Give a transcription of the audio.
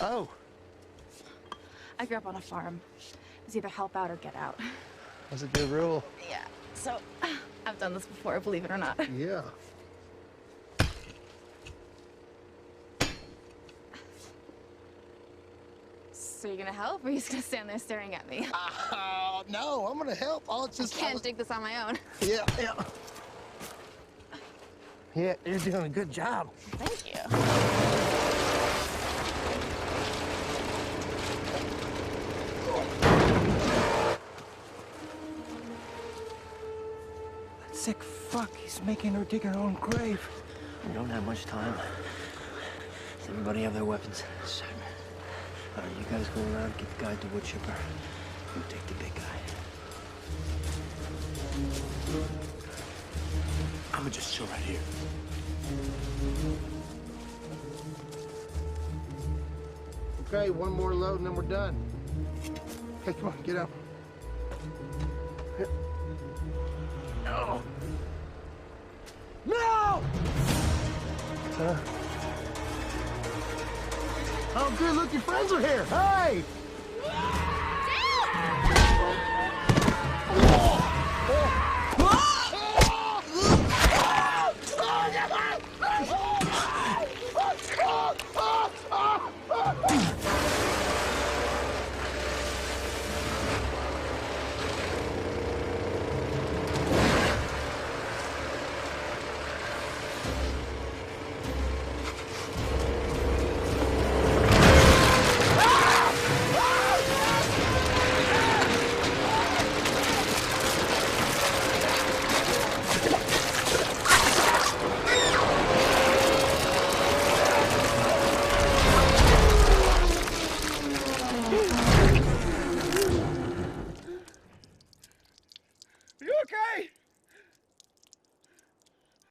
Oh. I grew up on a farm. It was either help out or get out. That's a good rule. Yeah, so I've done this before, believe it or not. Yeah. So you're gonna help, or are you just gonna stand there staring at me? No, I'm gonna help. I can't dig this on my own. Yeah, yeah. Yeah, you're doing a good job. Thank you. That sick fuck, he's making her dig her own grave. We don't have much time. Does everybody have their weapons? Sure. All right, you guys go around, get the guy to wood chipper. You take the big guy. I'ma just chill right here. Okay, one more load and then we're done. Hey, come on, get up. No! No! Oh, good, look, your friends are here. Hey! You okay?